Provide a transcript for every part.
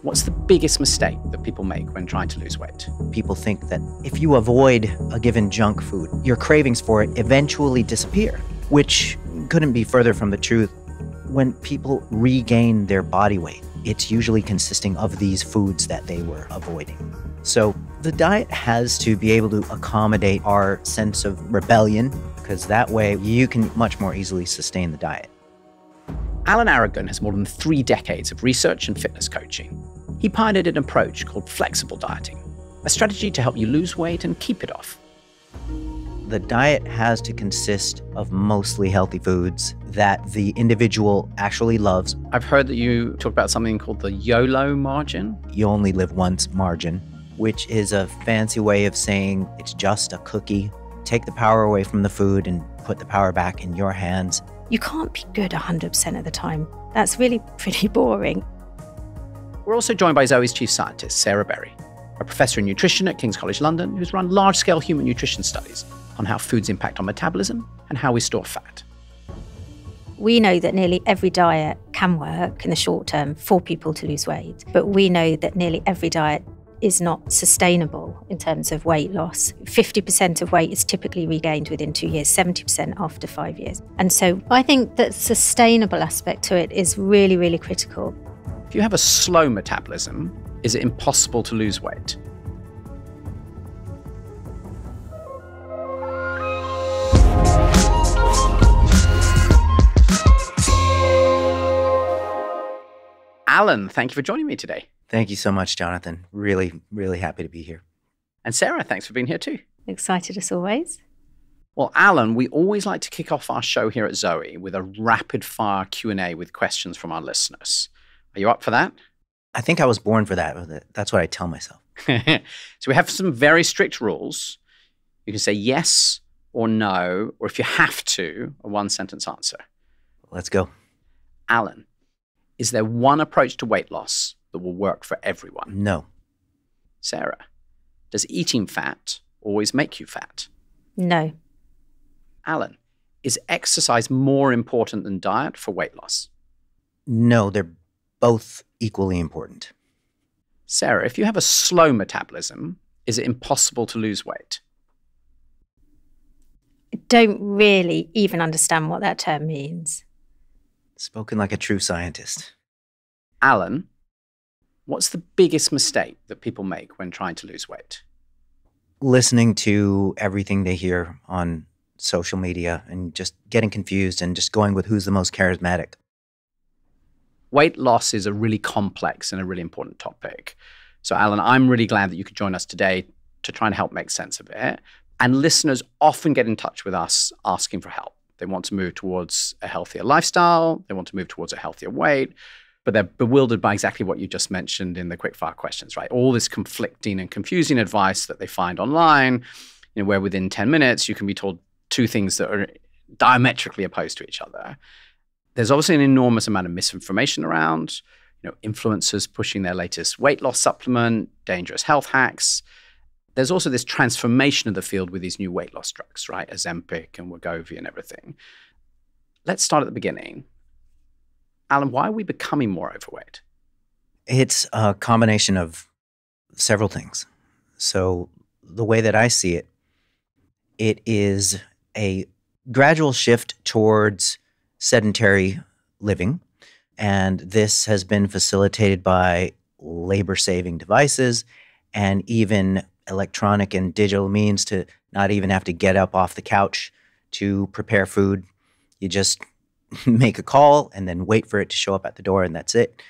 What's the biggest mistake that people make when trying to lose weight? People think that if you avoid a given junk food, your cravings for it eventually disappear, which couldn't be further from the truth. When people regain their body weight, it's usually consisting of these foods that they were avoiding. So the diet has to be able to accommodate our sense of rebellion, because that way you can much more easily sustain the diet. Alan Aragon has more than 3 decades of research and fitness coaching. He pioneered an approach called flexible dieting, a strategy to help you lose weight and keep it off. The diet has to consist of mostly healthy foods that the individual actually loves. I've heard that you talk about something called the YOLO margin. You only live once margin, which is a fancy way of saying it's just a cookie. Take the power away from the food and put the power back in your hands. You can't be good 100% of the time. That's really pretty boring. We're also joined by Zoe's chief scientist, Sarah Berry, a professor in nutrition at King's College London who's run large-scale human nutrition studies on how foods impact on metabolism and how we store fat. We know that nearly every diet can work in the short term for people to lose weight, but we know that nearly every diet is not sustainable in terms of weight loss. 50% of weight is typically regained within 2 years, 70% after 5 years. And so I think that sustainable aspect to it is really, really critical. If you have a slow metabolism, is it impossible to lose weight? Alan, thank you for joining me today. Thank you so much, Jonathan. Really, really happy to be here. And Sarah, thanks for being here too. Excited as always. Well, Alan, we always like to kick off our show here at Zoe with a rapid-fire Q&A with questions from our listeners. Are you up for that? I think I was born for that. That's what I tell myself. So we have some very strict rules. You can say yes or no, or if you have to, a one-sentence answer. Let's go. Alan, is there one approach to weight loss that will work for everyone? No. Sarah, does eating fat always make you fat? No. Alan, is exercise more important than diet for weight loss? No, they're both equally important. Sarah, if you have a slow metabolism, is it impossible to lose weight? I don't really even understand what that term means. Spoken like a true scientist. Alan, what's the biggest mistake that people make when trying to lose weight? Listening to everything they hear on social media and just getting confused and just going with who's the most charismatic. Weight loss is a really complex and a really important topic. So, Alan, I'm really glad that you could join us today to try and help make sense of it. And listeners often get in touch with us asking for help. They want to move towards a healthier lifestyle. They want to move towards a healthier weight. But they're bewildered by exactly what you just mentioned in the quickfire questions, right? All this conflicting and confusing advice that they find online, where within 10 minutes you can be told 2 things that are diametrically opposed to each other. There's obviously an enormous amount of misinformation around, influencers pushing their latest weight loss supplement, dangerous health hacks. There's also this transformation of the field with these new weight loss drugs, right? Ozempic and Wegovy and everything. Let's start at the beginning. Alan, why are we becoming more overweight? It's a combination of several things. So the way that I see it, it is a gradual shift towards sedentary living. And this has been facilitated by labor-saving devices and even electronic and digital means to not even have to get up off the couch to prepare food. You just make a call and then wait for it to show up at the door, and that's it.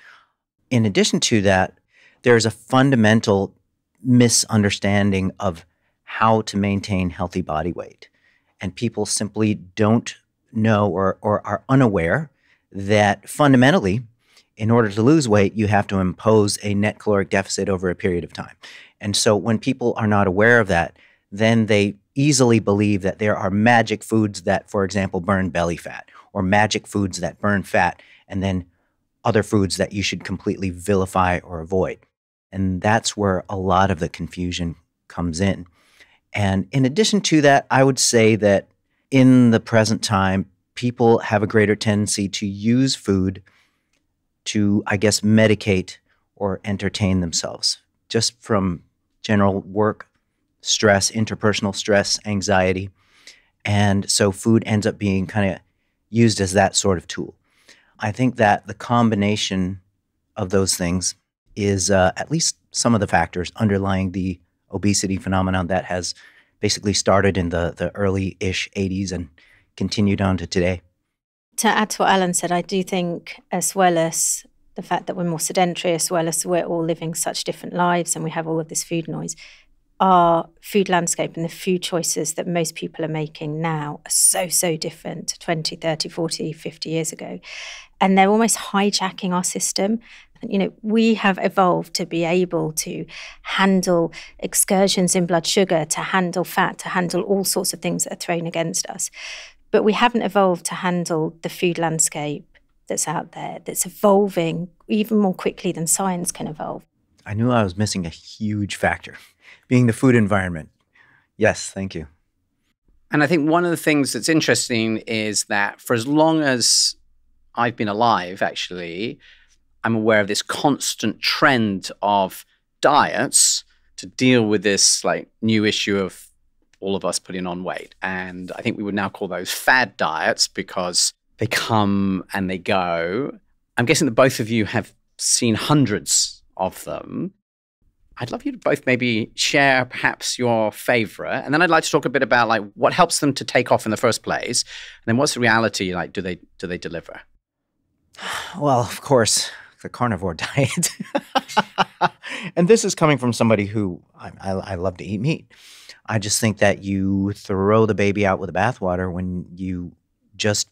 In addition to that, there's a fundamental misunderstanding of how to maintain healthy body weight. And people simply don't know or are unaware that fundamentally, in order to lose weight, you have to impose a net caloric deficit over a period of time. And so when people are not aware of that, then they easily believe that there are magic foods that, for example, burn belly fat, or magic foods that burn fat, and then other foods that you should completely vilify or avoid. And that's where a lot of the confusion comes in. And in addition to that, I would say that in the present time, people have a greater tendency to use food to, I guess, medicate or entertain themselves, just from general work, stress, interpersonal stress, anxiety. And so food ends up being kind of used as that sort of tool. I think that the combination of those things is at least some of the factors underlying the obesity phenomenon that has basically started in the early-ish 80s and continued on to today. To add to what Alan said, I do think, as well as the fact that we're more sedentary, as well as we're all living such different lives and we have all of this food noise, our food landscape and the food choices that most people are making now are so different to 20, 30, 40, 50 years ago. And they're almost hijacking our system. You know, we have evolved to be able to handle excursions in blood sugar, to handle fat, to handle all sorts of things that are thrown against us. But we haven't evolved to handle the food landscape that's out there, that's evolving even more quickly than science can evolve. I knew I was missing a huge factor, being the food environment. Yes, thank you. And I think one of the things that's interesting is that for as long as I've been alive, actually, I'm aware of this constant trend of diets to deal with this like new issue of all of us putting on weight. And I think we would now call those fad diets because they come and they go. I'm guessing that both of you have seen hundreds of them. I'd love you to both maybe share perhaps your favorite. And then I'd like to talk a bit about like what helps them to take off in the first place. And then what's the reality like? Do they deliver? Well, of course, the carnivore diet. And this is coming from somebody who I love to eat meat. I just think that you throw the baby out with the bathwater when you just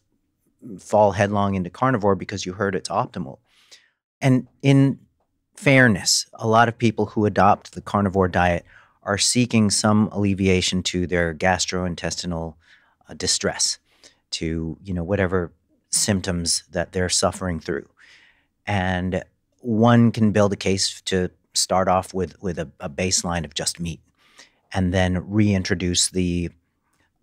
fall headlong into carnivore because you heard it's optimal. And in fairness, a lot of people who adopt the carnivore diet are seeking some alleviation to their gastrointestinal distress, to, you know, whatever symptoms that they're suffering through. And one can build a case to start off with a baseline of just meat and then reintroduce the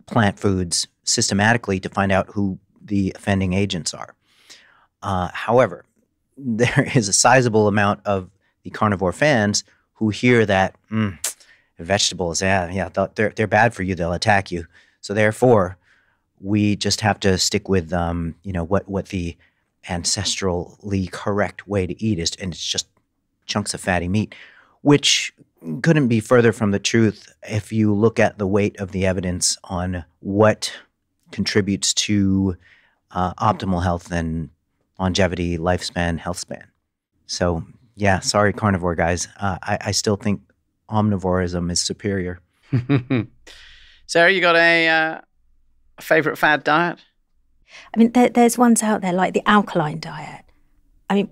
plant foods systematically to find out who the offending agents are. However, there is a sizable amount of the carnivore fans who hear that vegetables, they're bad for you, they'll attack you. So therefore, we just have to stick with what the ancestrally correct way to eat is, and it's just chunks of fatty meat, which couldn't be further from the truth if you look at the weight of the evidence on what contributes to optimal health and longevity, lifespan, health span. So yeah, sorry, carnivore guys. I still think omnivorism is superior. Sarah, you got a favorite fad diet? I mean, there's ones out there like the alkaline diet. I mean,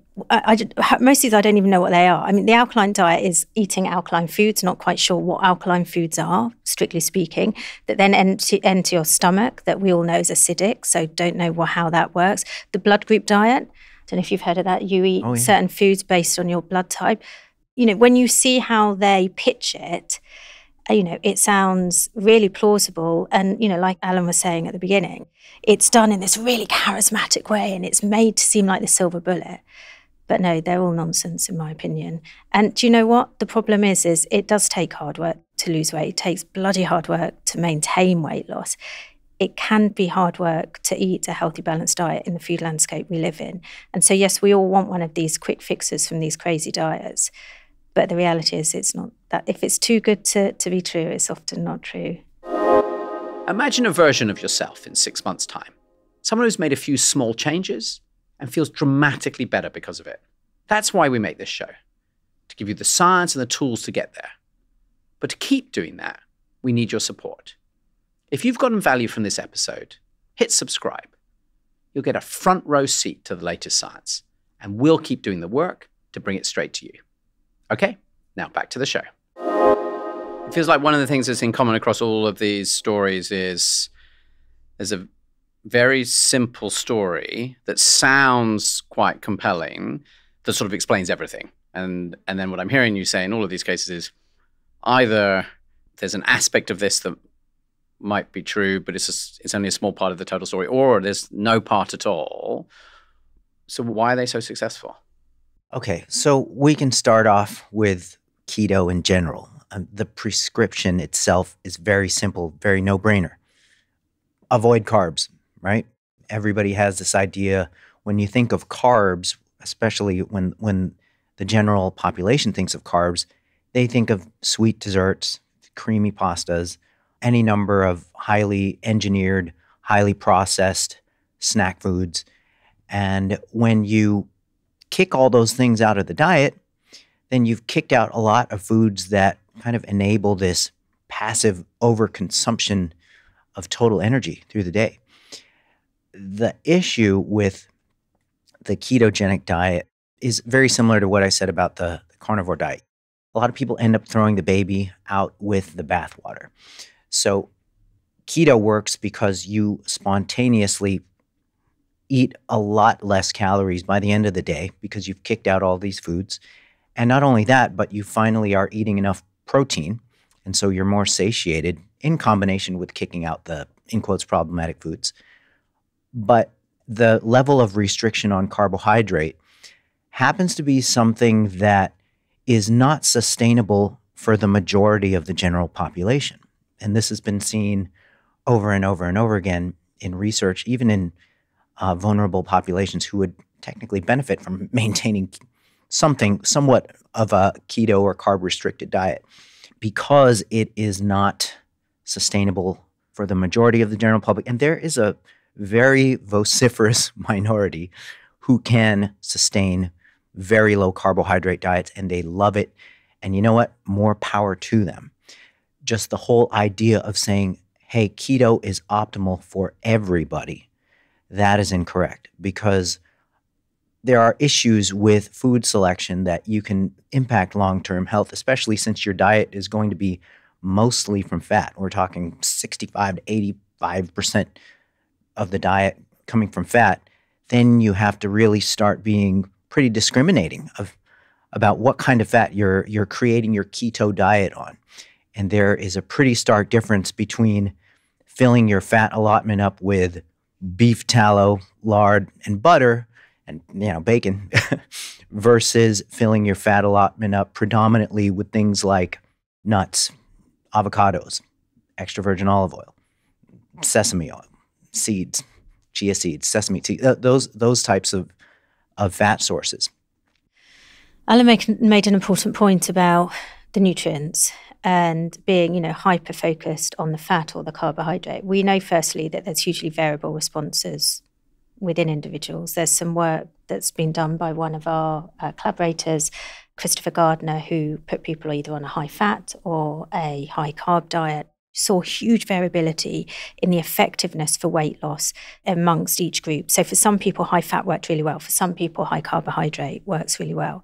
most of these I don't even know what they are. I mean, the alkaline diet is eating alkaline foods, not quite sure what alkaline foods are, strictly speaking, that then enter your stomach, that we all know is acidic, so don't know how that works. The blood group diet, don't know if you've heard of that. You eat certain foods based on your blood type. You know, when you see how they pitch it, you know, it sounds really plausible. And, you know, like Alan was saying at the beginning, it's done in this really charismatic way and it's made to seem like the silver bullet. But no, they're all nonsense in my opinion. And do you know what? The problem is it does take hard work to lose weight. It takes bloody hard work to maintain weight loss. It can be hard work to eat a healthy, balanced diet in the food landscape we live in. And so, yes, we all want one of these quick fixes from these crazy diets. But the reality is it's not that. If it's too good to be true, it's often not true. Imagine a version of yourself in 6 months' time. Someone who's made a few small changes and feels dramatically better because of it. That's why we make this show, to give you the science and the tools to get there. But to keep doing that, we need your support. If you've gotten value from this episode, hit subscribe. You'll get a front row seat to the latest science, and we'll keep doing the work to bring it straight to you. Okay, now back to the show. It feels like one of the things that's in common across all of these stories is there's a very simple story that sounds quite compelling that sort of explains everything. And then what I'm hearing you say in all of these cases is either there's an aspect of this that might be true, but it's only a small part of the total story, or there's no part at all. So why are they so successful? Okay, so we can start off with keto in general. The prescription itself is very simple, very no-brainer. Avoid carbs, right? Everybody has this idea when you think of carbs, especially when the general population thinks of carbs, they think of sweet desserts, creamy pastas, any number of highly engineered, highly processed snack foods. And when you kick all those things out of the diet, then you've kicked out a lot of foods that kind of enable this passive overconsumption of total energy through the day. The issue with the ketogenic diet is very similar to what I said about the carnivore diet. A lot of people end up throwing the baby out with the bathwater. So keto works because you spontaneously eat a lot less calories by the end of the day because you've kicked out all these foods. And not only that, but you finally are eating enough protein, and so you're more satiated in combination with kicking out the, in quotes, problematic foods. But the level of restriction on carbohydrate happens to be something that is not sustainable for the majority of the general population. And this has been seen over and over and over again in research, even in vulnerable populations who would technically benefit from maintaining somewhat of a keto or carb-restricted diet, because it is not sustainable for the majority of the general public. And there is a very vociferous minority who can sustain very low carbohydrate diets, and they love it. And you know what? More power to them. Just the whole idea of saying, hey, keto is optimal for everybody, that is incorrect, because there are issues with food selection that you can impact long-term health, especially since your diet is going to be mostly from fat. We're talking 65 to 85% of the diet coming from fat. Then you have to really start being pretty discriminating about what kind of fat you're creating your keto diet on. And there is a pretty stark difference between filling your fat allotment up with beef tallow, lard, and butter, and bacon, versus filling your fat allotment up predominantly with things like nuts, avocados, extra virgin olive oil, sesame oil, seeds, chia seeds, sesame seeds, those types of fat sources. Alan made an important point about the nutrients and being, hyper-focused on the fat or the carbohydrate. We know, firstly, that there's hugely variable responses within individuals. There's some work that's been done by one of our collaborators, Christopher Gardner, who put people either on a high-fat or a high-carb diet, saw huge variability in the effectiveness for weight loss amongst each group. So for some people, high-fat worked really well. For some people, high-carbohydrate works really well.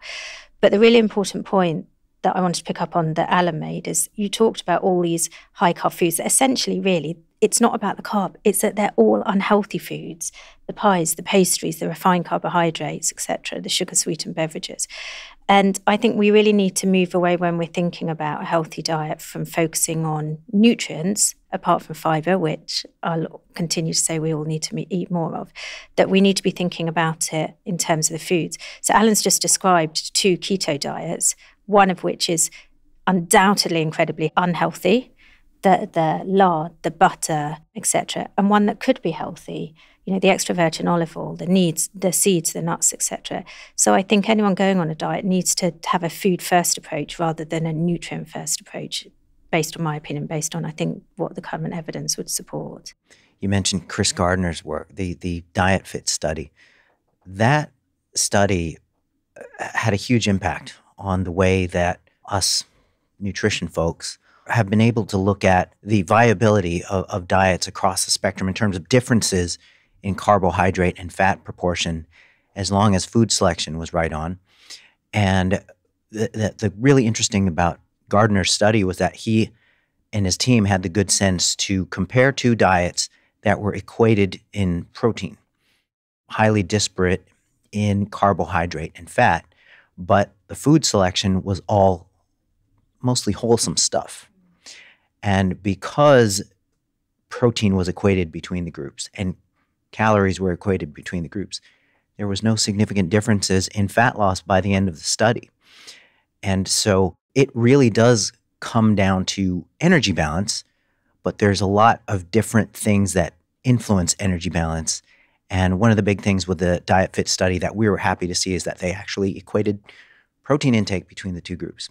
But the really important point that I wanted to pick up on that Alan made is you talked about all these high-carb foods that essentially, really, it's not about the carb. It's that they're all unhealthy foods, the pies, the pastries, the refined carbohydrates, etc., the sugar-sweetened beverages. And I think we really need to move away when we're thinking about a healthy diet from focusing on nutrients, apart from fiber, which I'll continue to say we all need to eat more of, that we need to be thinking about it in terms of the foods. So Alan's just described 2 keto diets, one of which is undoubtedly incredibly unhealthy, the lard, the butter, etc., and one that could be healthy, the extra virgin olive oil, the seeds, the nuts, etc. So I think anyone going on a diet needs to have a food-first approach rather than a nutrient-first approach, based on my opinion, based on, I think, what the current evidence would support. You mentioned Chris Gardner's work, the Diet Fit study. That study had a huge impact on the way that us nutrition folks have been able to look at the viability of diets across the spectrum in terms of differences in carbohydrate and fat proportion, as long as food selection was right on. And the really interesting about Gardner's study was that he and his team had the good sense to compare 2 diets that were equated in protein, highly disparate in carbohydrate and fat, but the food selection was all mostly wholesome stuff. And because protein was equated between the groups and calories were equated between the groups, there was no significant differences in fat loss by the end of the study. And so it really does come down to energy balance, but there's a lot of different things that influence energy balance. And one of the big things with the Diet Fit study that we were happy to see is that they actually equated protein intake between the two groups.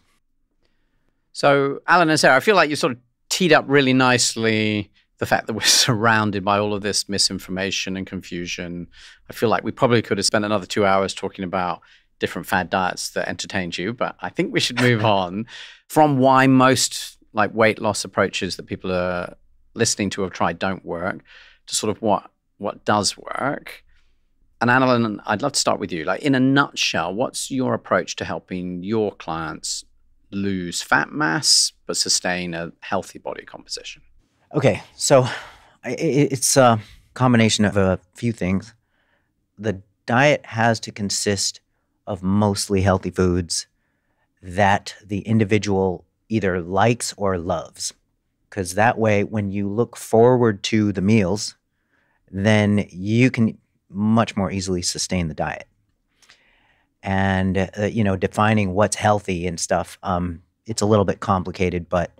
So, Alan and Sarah, I feel like you sort of teed up really nicely the fact that we're surrounded by all of this misinformation and confusion. I feel like we probably could have spent another 2 hours talking about different fad diets that entertained you, but I think we should move on from why most like weight loss approaches that people are listening to have tried don't work to sort of what does work. And Alan, I'd love to start with you. Like in a nutshell, what's your approach to helping your clients lose fat mass but sustain a healthy body composition? Okay, so it's a combination of a few things. The diet has to consist of mostly healthy foods that the individual either likes or loves. Because that way, when you look forward to the meals, then you can much more easily sustain the diet. And, defining what's healthy and stuff, it's a little bit complicated, but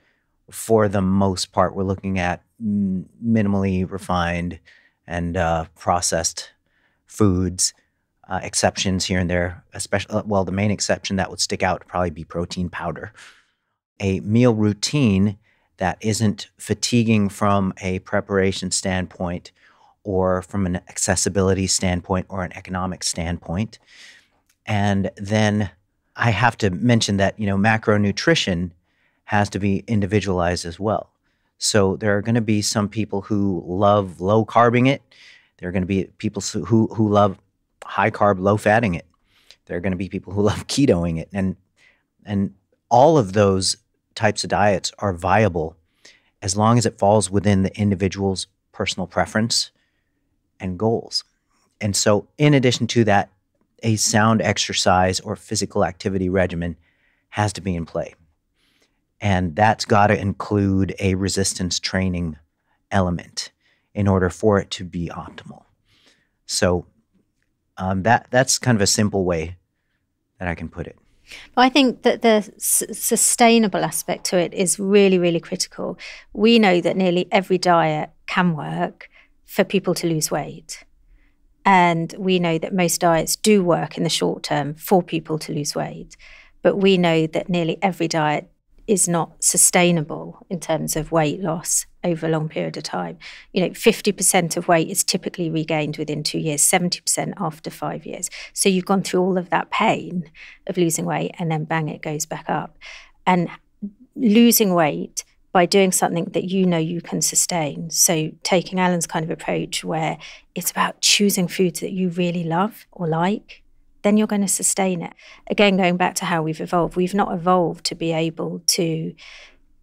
for the most part, we're looking at minimally refined and processed foods, exceptions here and there, especially, the main exception that would stick out would probably be protein powder. A meal routine that isn't fatiguing from a preparation standpoint or from an accessibility standpoint or an economic standpoint. And then I have to mention that, macronutrition has to be individualized as well. So there are going to be some people who love low carbing it. There are going to be people who love high carb, low fatting it. There are going to be people who love ketoing it. And all of those types of diets are viable as long as it falls within the individual's personal preference and goals. And so in addition to that, a sound exercise or physical activity regimen has to be in play. And that's got to include a resistance training element in order for it to be optimal. So that's kind of a simple way that I can put it. I think that the sustainable aspect to it is really, really critical. We know that nearly every diet can work for people to lose weight. And we know that most diets do work in the short term for people to lose weight. But we know that nearly every diet is not sustainable in terms of weight loss over a long period of time. 50% of weight is typically regained within 2 years, 70% after 5 years. So you've gone through all of that pain of losing weight and then bang, it goes back up. And losing weight by doing something that you can sustain. So taking Alan's kind of approach where it's about choosing foods that you really love or like, then you're going to sustain it. Again, going back to how we've evolved, we've not evolved to be able to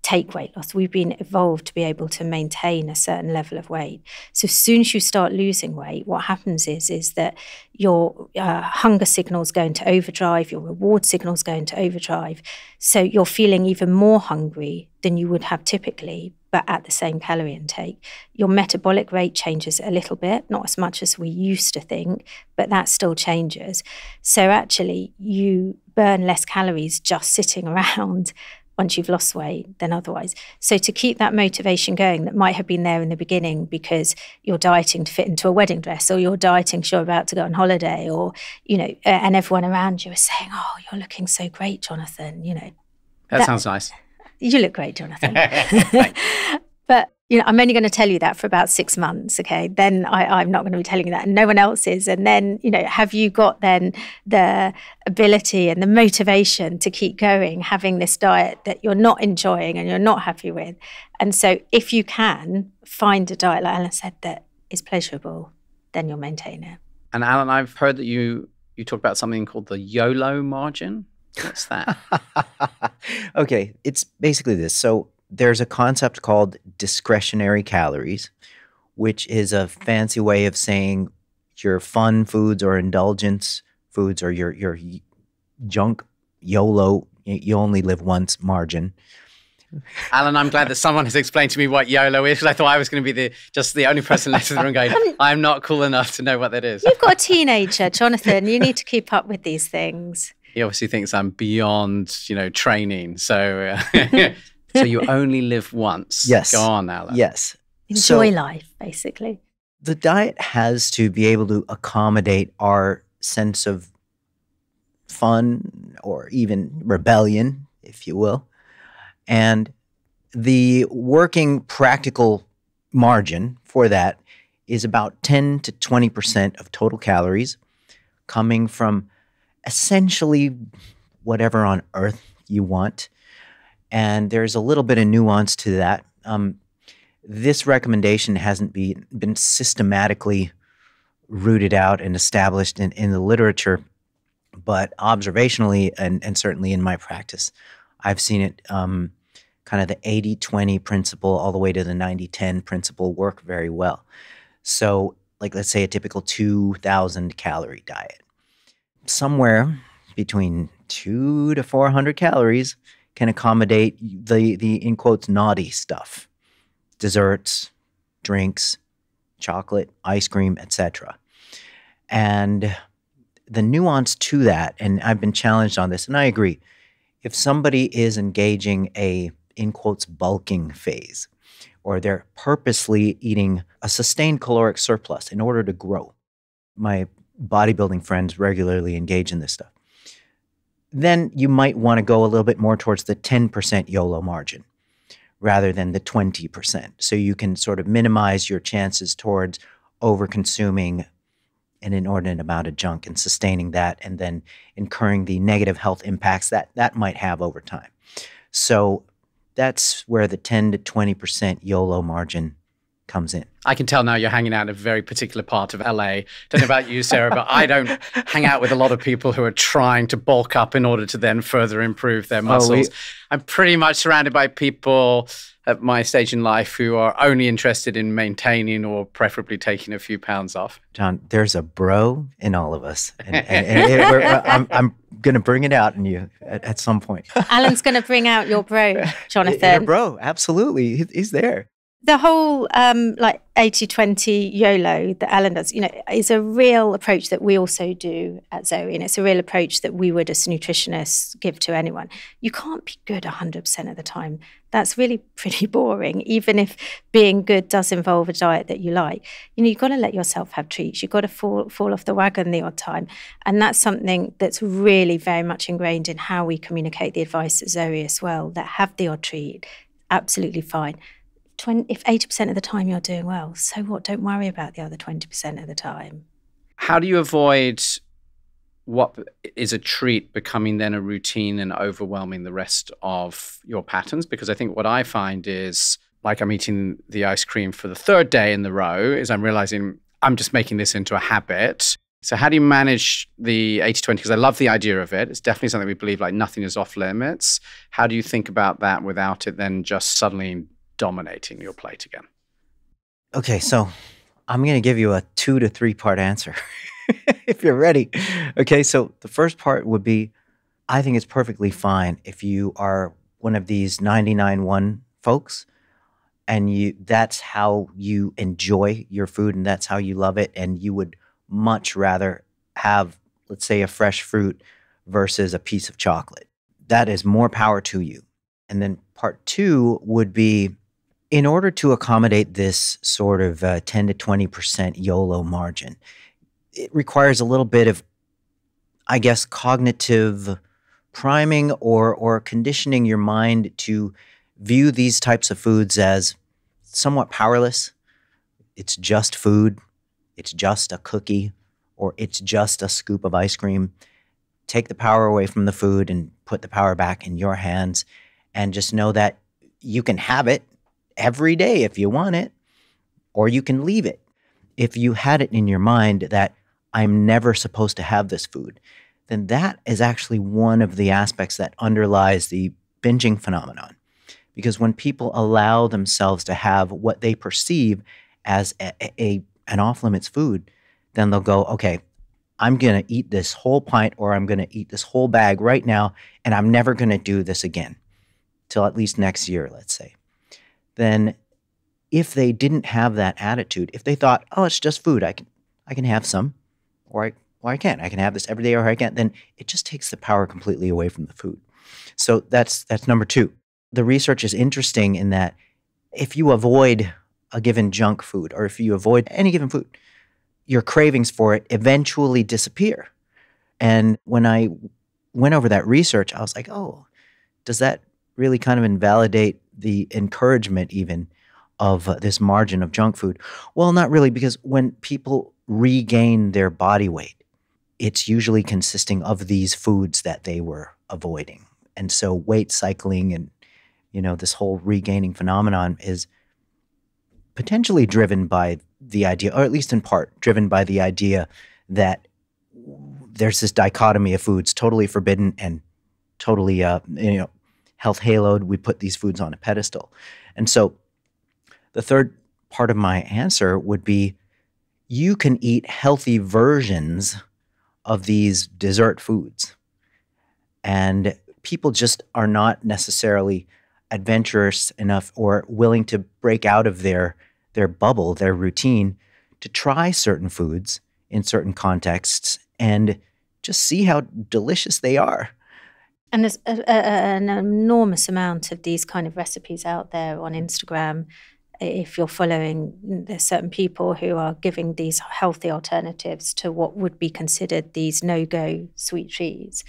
take weight loss. We've been evolved to be able to maintain a certain level of weight. So as soon as you start losing weight, what happens is that your hunger signals go into overdrive, your reward signals go into overdrive. So you're feeling even more hungry than you would have typically, but at the same calorie intake. Your metabolic rate changes a little bit, not as much as we used to think, but that still changes. So actually, you burn less calories just sitting around once you've lost weight than otherwise. So to keep that motivation going that might have been there in the beginning because you're dieting to fit into a wedding dress, or you're dieting because you're about to go on holiday, or, and everyone around you is saying, "Oh, you're looking so great, Jonathan," That sounds nice. You look great, Jonathan. But, I'm only going to tell you that for about 6 months, okay? Then I'm not going to be telling you that, and no one else is. And then, have you got then the ability and the motivation to keep going, having this diet that you're not enjoying and you're not happy with? And so if you can find a diet, like Alan said, that is pleasurable, then you'll maintain it. And Alan, I've heard that you talk about something called the YOLO margin. What's that? Okay, it's basically this. So there's a concept called discretionary calories, which is a fancy way of saying your fun foods or indulgence foods or your junk YOLO, you only live once margin. Alan, I'm glad that someone has explained to me what YOLO is, because I thought I was going to be just the only person left in the room going, I'm not cool enough to know what that is. You've got a teenager, Jonathan. You need to keep up with these things. He obviously thinks I'm beyond, training. So, so you only live once. Yes. Go on, Alan. Yes. Enjoy life, basically. The diet has to be able to accommodate our sense of fun or even rebellion, if you will. And the working practical margin for that is about 10 to 20% of total calories coming from essentially whatever on earth you want. And there's a little bit of nuance to that. This recommendation hasn't been systematically rooted out and established in the literature, but observationally and certainly in my practice, I've seen it kind of the 80-20 principle all the way to the 90-10 principle work very well. So like let's say a typical 2,000 calorie diet. Somewhere between 200 to 400 calories can accommodate the in quotes naughty stuff. Desserts, drinks, chocolate, ice cream, etc. And the nuance to that, and I've been challenged on this, and I agree, if somebody is engaging a, in quotes, bulking phase, or they're purposely eating a sustained caloric surplus in order to grow, my bodybuilding friends regularly engage in this stuff, then you might want to go a little bit more towards the 10% YOLO margin rather than the 20%. So you can sort of minimize your chances towards over-consuming an inordinate amount of junk and sustaining that and then incurring the negative health impacts that might have over time. So that's where the 10 to 20% YOLO margin comes in. I can tell now you're hanging out in a very particular part of LA. Don't know about you, Sarah, but I don't hang out with a lot of people who are trying to bulk up in order to then further improve their muscles. I'm pretty much surrounded by people at my stage in life who are only interested in maintaining or preferably taking a few pounds off. John, there's a bro in all of us. I'm going to bring it out in you at some point. Alan's going to bring out your bro, Jonathan. Your bro, absolutely. He's there. The whole 80-20 YOLO that Alan does, is a real approach that we also do at Zoe. And it's a real approach that we would, as nutritionists, give to anyone. You can't be good 100% of the time. That's really pretty boring, even if being good does involve a diet that you like. You've got to let yourself have treats. You've got to fall off the wagon the odd time. And that's something that's really very much ingrained in how we communicate the advice at Zoe as well, that have the odd treat, absolutely fine. If 80% of the time you're doing well, so what? Don't worry about the other 20% of the time. How do you avoid what is a treat becoming then a routine and overwhelming the rest of your patterns? Because I think what I find is, like I'm eating the ice cream for the third day in the row, is I'm realizing I'm just making this into a habit. So how do you manage the 80-20? Because I love the idea of it. It's definitely something we believe, like nothing is off limits. How do you think about that without it then just suddenly dominating your plate again? Okay, so I'm going to give you a 2 to 3 part answer if you're ready. Okay, so the first part would be, I think it's perfectly fine if you are one of these 99-1 folks and that's how you enjoy your food and that's how you love it, and you would much rather have, let's say, a fresh fruit versus a piece of chocolate. That is more power to you. And then part 2 would be, in order to accommodate this sort of 10 to 20% YOLO margin, it requires a little bit of, I guess, cognitive priming or conditioning your mind to view these types of foods as somewhat powerless. It's just food. It's just a cookie, or it's just a scoop of ice cream. Take the power away from the food and put the power back in your hands, and just know that you can have it every day if you want it, or you can leave it. If you had it in your mind that I'm never supposed to have this food, then that is actually one of the aspects that underlies the binging phenomenon. Because when people allow themselves to have what they perceive as an off-limits food, then they'll go, okay, I'm going to eat this whole pint or I'm going to eat this whole bag right now, and I'm never going to do this again. till at least next year, let's say, then if they didn't have that attitude, if they thought, oh, it's just food, I can have some, or I can't. I can have this every day or I can't, then it just takes the power completely away from the food. So that's number two. The research is interesting in that if you avoid a given junk food or if you avoid any given food, your cravings for it eventually disappear. And when I went over that research, I was like, oh, does that really kind of invalidate the encouragement even of this margin of junk food? Well, not really, because when people regain their body weight, it's usually consisting of these foods that they were avoiding. And so weight cycling and, this whole regaining phenomenon is potentially driven by the idea, or at least in part driven by the idea that there's this dichotomy of foods, totally forbidden and totally, health haloed. We put these foods on a pedestal. And so the third part of my answer would be you can eat healthy versions of these dessert foods. And people just are not necessarily adventurous enough or willing to break out of their bubble, their routine, to try certain foods in certain contexts and just see how delicious they are. And there's an enormous amount of these kind of recipes out there on Instagram. If you're following, there's certain people who are giving these healthy alternatives to what would be considered these no-go sweet treats.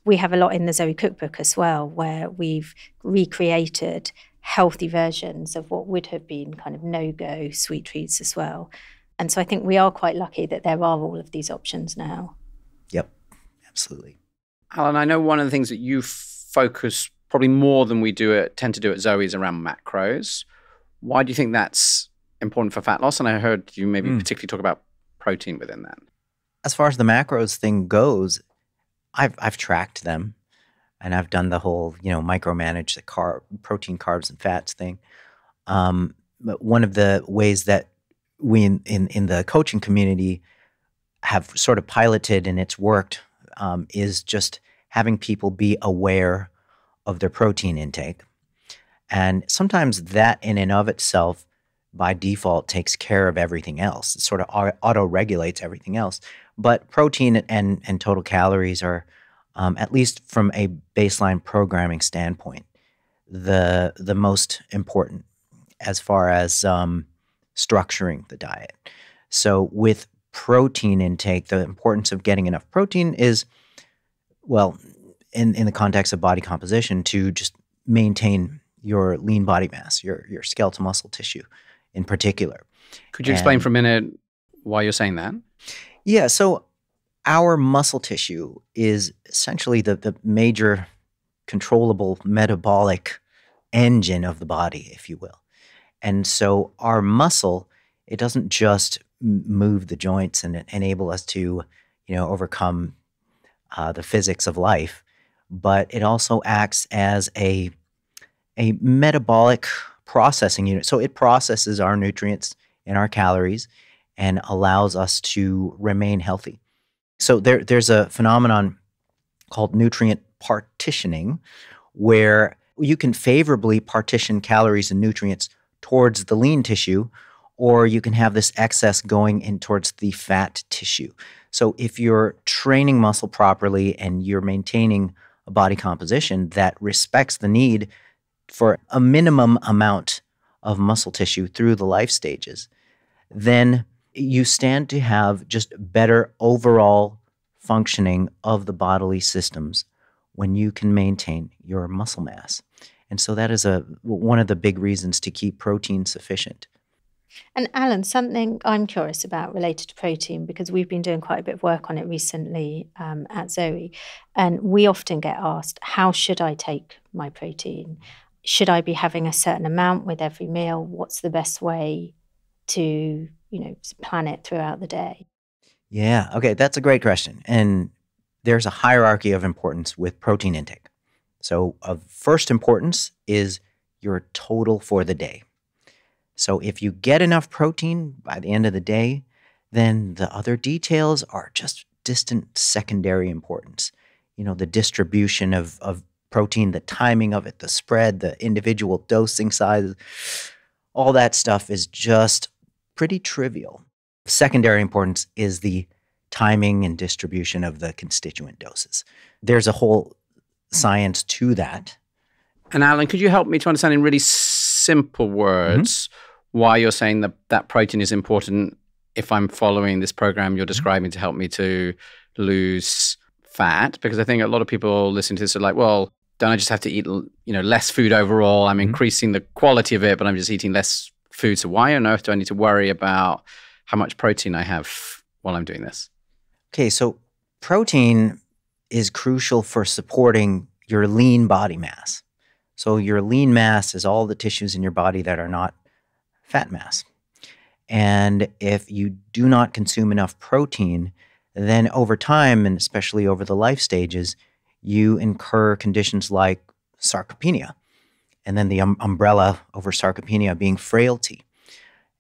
We have a lot in the Zoe cookbook as well, where we've recreated healthy versions of what would have been kind of no-go sweet treats as well. And so I think we are quite lucky that there are all of these options now. Yep, absolutely. Alan, I know one of the things that you focus probably more than we tend to do at Zoe is around macros. Why do you think that's important for fat loss? And I heard you maybe particularly talk about protein within that. As far as the macros thing goes, I've tracked them, and I've done the whole micromanage the protein, carbs, and fats thing. But one of the ways that we in the coaching community have sort of piloted and it's worked is just having people be aware of their protein intake. And sometimes that in and of itself, by default, takes care of everything else. It sort of auto-regulates everything else. But protein and total calories are, at least from a baseline programming standpoint, the most important as far as structuring the diet. So with protein intake, the importance of getting enough protein is, well, in the context of body composition, to just maintain your lean body mass, your skeletal muscle tissue in particular. Could you explain for a minute why you're saying that? Yeah, so our muscle tissue is essentially the major controllable metabolic engine of the body, if you will. And so our muscle, it doesn't just move the joints and enable us to, overcome the physics of life, but it also acts as a metabolic processing unit. So it processes our nutrients and our calories and allows us to remain healthy. So there's a phenomenon called nutrient partitioning, where you can favorably partition calories and nutrients towards the lean tissue, or you can have this excess going in towards the fat tissue. So if you're training muscle properly and you're maintaining a body composition that respects the need for a minimum amount of muscle tissue through the life stages, then you stand to have just better overall functioning of the bodily systems when you can maintain your muscle mass. And so that is one of the big reasons to keep protein sufficient. And Alan, something I'm curious about related to protein, because we've been doing quite a bit of work on it recently at Zoe, and we often get asked, how should I take my protein? Should I be having a certain amount with every meal? What's the best way to, plan it throughout the day? Yeah, okay, that's a great question. And there's a hierarchy of importance with protein intake. So of first importance is your total for the day. So if you get enough protein by the end of the day, then the other details are just distant secondary importance. The distribution of protein, the timing of it, the spread, the individual dosing sizes, all that stuff is just pretty trivial. Secondary importance is the timing and distribution of the constituent doses. There's a whole science to that. And Alan, could you help me to understand in really simple words why you're saying that that protein is important if I'm following this program you're describing to help me to lose fat? Because I think a lot of people listening to this are like, well, don't I just have to eat, less food overall? I'm increasing the quality of it, but I'm just eating less food. So why on earth do I need to worry about how much protein I have while I'm doing this? Okay, so protein is crucial for supporting your lean body mass. So your lean mass is all the tissues in your body that are not fat mass. And if you do not consume enough protein, then over time, and especially over the life stages, you incur conditions like sarcopenia. And then the umbrella over sarcopenia being frailty.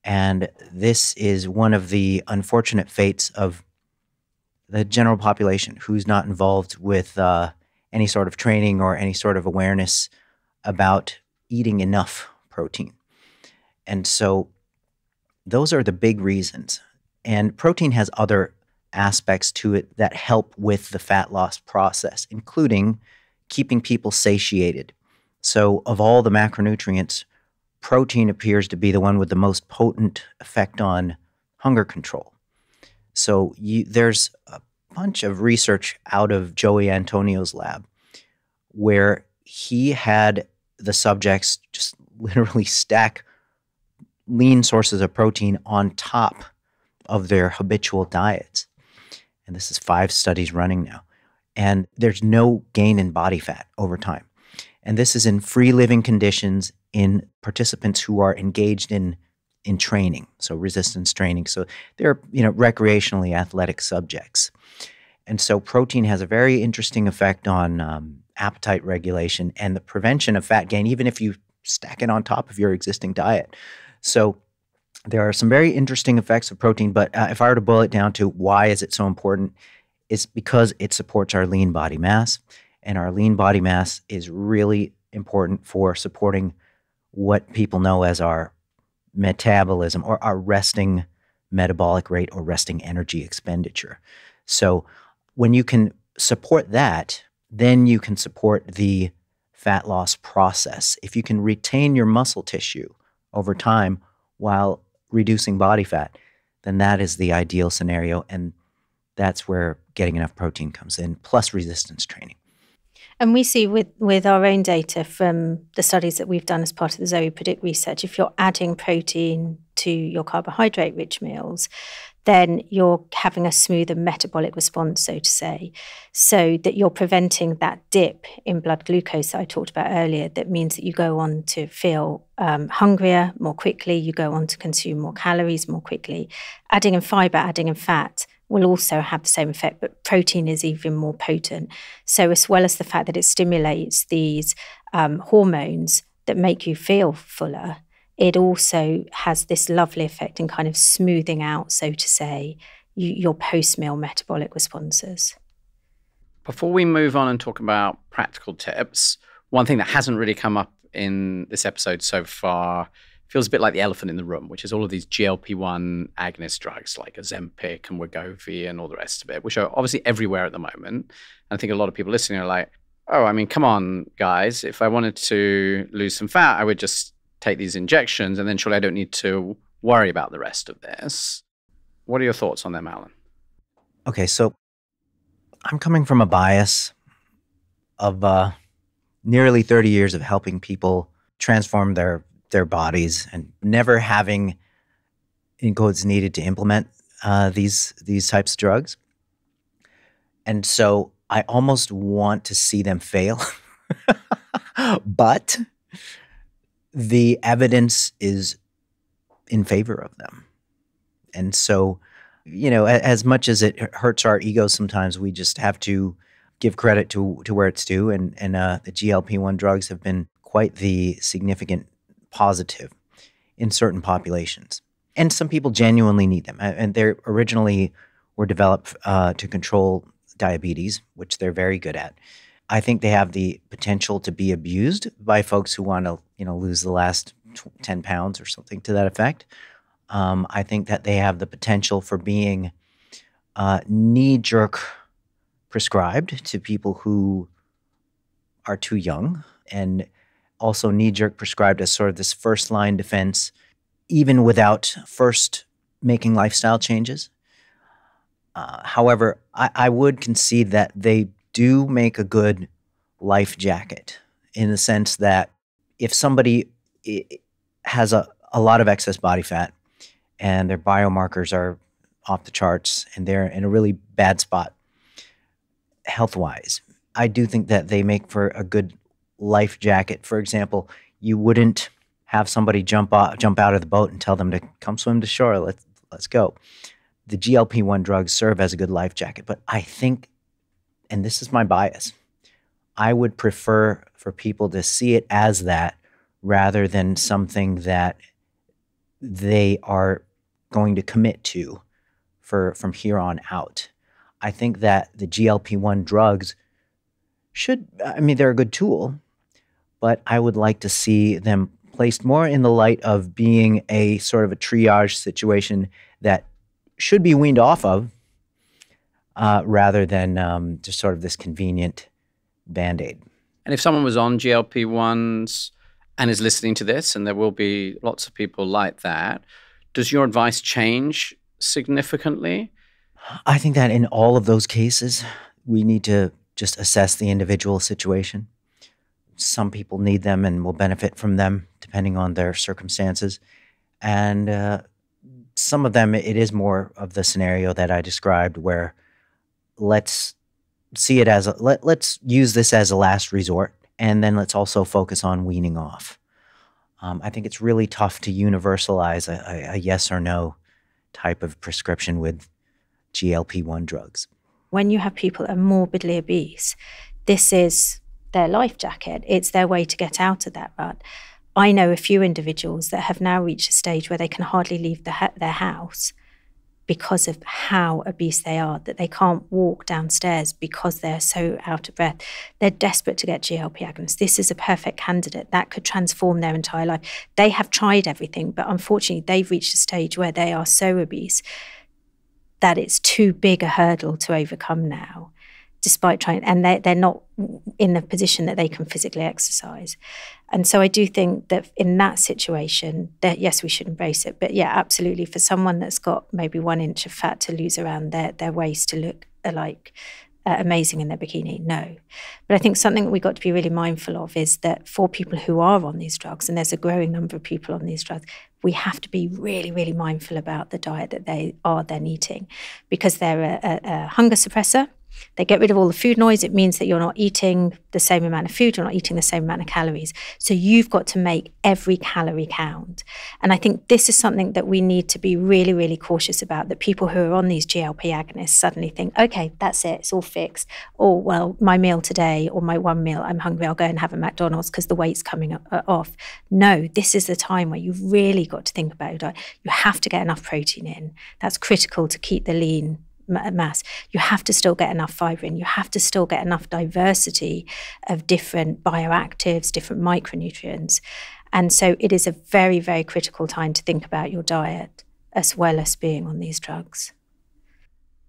And this is one of the unfortunate fates of the general population who's not involved with any sort of training or any sort of awareness about eating enough protein. And so those are the big reasons. And protein has other aspects to it that help with the fat loss process, including keeping people satiated. So of all the macronutrients, protein appears to be the one with the most potent effect on hunger control. So there's a bunch of research out of Joey Antonio's lab where he had the subjects just literally stack lean sources of protein on top of their habitual diets. And this is 5 studies running now. And there's no gain in body fat over time. And this is in free living conditions in participants who are engaged in training, so resistance training. So they're recreationally athletic subjects. And so protein has a very interesting effect on appetite regulation and the prevention of fat gain, even if you stack it on top of your existing diet. So there are some very interesting effects of protein, but if I were to boil it down to why is it so important, it's because it supports our lean body mass, and our lean body mass is really important for supporting what people know as our metabolism or our resting metabolic rate or resting energy expenditure. So when you can support that, then you can support the fat loss process. If you can retain your muscle tissue over time while reducing body fat, then that is the ideal scenario. And that's where getting enough protein comes in, plus resistance training. And we see with our own data from the studies that we've done as part of the Zoe Predict research, if you're adding protein to your carbohydrate-rich meals, then you're having a smoother metabolic response, so to say, so that you're preventing that dip in blood glucose that I talked about earlier. That means that you go on to feel hungrier more quickly, you go on to consume more calories more quickly. Adding in fiber, adding in fat will also have the same effect, but protein is even more potent. So as well as the fact that it stimulates these hormones that make you feel fuller, it also has this lovely effect in kind of smoothing out, so to say, your post-meal metabolic responses. Before we move on and talk about practical tips, one thing that hasn't really come up in this episode so far feels a bit like the elephant in the room, which is all of these GLP-1 agonist drugs like Ozempic and Wegovy and all the rest of it, which are obviously everywhere at the moment. And I think a lot of people listening are like, oh, I mean, come on, guys. If I wanted to lose some fat, I would just take these injections and then surely I don't need to worry about the rest of this. What are your thoughts on them, Alan? Okay, so I'm coming from a bias of nearly 30 years of helping people transform their bodies and never having, in quotes, needed to implement these types of drugs. And so I almost want to see them fail. But the evidence is in favor of them. And so, as much as it hurts our egos sometimes, we just have to give credit to where it's due. And the GLP-1 drugs have been quite the significant positive in certain populations. And some people genuinely need them. And they originally were developed to control diabetes, which they're very good at. I think they have the potential to be abused by folks who want to, lose the last 10 pounds or something to that effect. I think that they have the potential for being knee-jerk prescribed to people who are too young, and also knee-jerk prescribed as sort of this first-line defense, even without first making lifestyle changes. However, I would concede that they do make a good life jacket in the sense that if somebody has a lot of excess body fat and their biomarkers are off the charts and they're in a really bad spot health-wise, I do think that they make for a good life jacket. For example, you wouldn't have somebody jump out of the boat and tell them to come swim to shore. Let's go. The GLP-1 drugs serve as a good life jacket, but I think, and this is my bias, I would prefer for people to see it as that rather than something that they are going to commit to from here on out. I think that the GLP-1 drugs they're a good tool, but I would like to see them placed more in the light of being a sort of a triage situation that should be weaned off of rather than just sort of this convenient Band-Aid. And if someone was on GLP-1s and is listening to this, and there will be lots of people like that, does your advice change significantly? I think that in all of those cases, we need to just assess the individual situation. Some people need them and will benefit from them depending on their circumstances. And some of them, it is more of the scenario that I described where let's see it as let's use this as a last resort, and then let's also focus on weaning off. I think it's really tough to universalize a yes or no type of prescription with GLP-1 drugs. When you have people that are morbidly obese, this is their life jacket. It's their way to get out of that rut. I know a few individuals that have now reached a stage where they can hardly leave their house because of how obese they are, that they can't walk downstairs because they're so out of breath. They're desperate to get GLP agonists. This is a perfect candidate that could transform their entire life. They have tried everything, but unfortunately they've reached a stage where they are so obese that it's too big a hurdle to overcome now, despite trying, and they're not in the position that they can physically exercise. And so I do think that in that situation, that yes, we should embrace it. But yeah, absolutely, for someone that's got maybe 1 inch of fat to lose around their waist to look amazing in their bikini, no. But I think something that we've got to be really mindful of is that for people who are on these drugs, and there's a growing number of people on these drugs, we have to be really, really mindful about the diet that they are then eating, because they're a hunger suppressor. They get rid of all the food noise. It means that you're not eating the same amount of food, you're not eating the same amount of calories. So you've got to make every calorie count. And I think this is something that we need to be really, really cautious about, that people who are on these GLP agonists suddenly think, okay, that's it, it's all fixed. Or, well, my meal today or my one meal, I'm hungry, I'll go and have a McDonald's because the weight's coming off. No, this is the time where you've really got to think about your diet. You have to get enough protein in. That's critical to keep the lean mass. You have to still get enough fiber in. You have to still get enough diversity of different bioactives, different micronutrients. And so it is a very, very critical time to think about your diet as well as being on these drugs.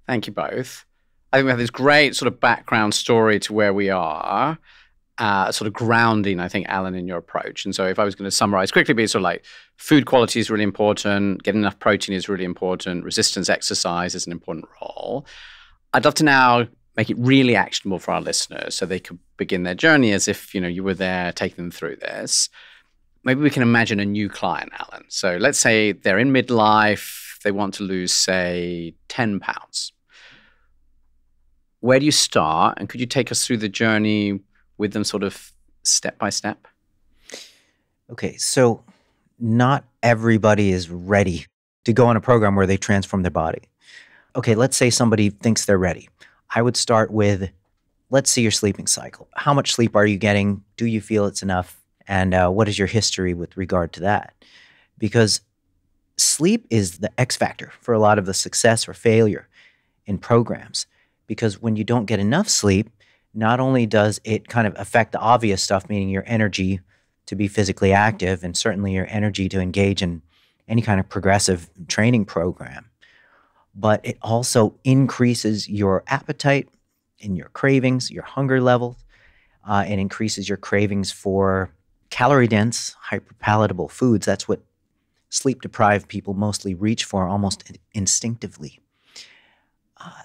Thank you both. I think we have this great sort of background story to where we are, sort of grounding, I think, Alan, in your approach. And so if I was going to summarize quickly, it'd be sort of like food quality is really important, getting enough protein is really important, resistance exercise is an important role. I'd love to now make it really actionable for our listeners so they could begin their journey as if, you were there taking them through this. Maybe we can imagine a new client, Alan. So let's say they're in midlife, they want to lose, say, 10 pounds. Where do you start? And could you take us through the journey with them sort of step by step? Okay, so not everybody is ready to go on a program where they transform their body. Okay, let's say somebody thinks they're ready. I would start with, let's see your sleeping cycle. How much sleep are you getting? Do you feel it's enough? And what is your history with regard to that? Because sleep is the X factor for a lot of the success or failure in programs. Because when you don't get enough sleep, not only does it kind of affect the obvious stuff, meaning your energy to be physically active and certainly your energy to engage in any kind of progressive training program, but it also increases your appetite and your cravings, your hunger levels. It increases your cravings for calorie-dense, hyperpalatable foods. That's what sleep-deprived people mostly reach for almost instinctively.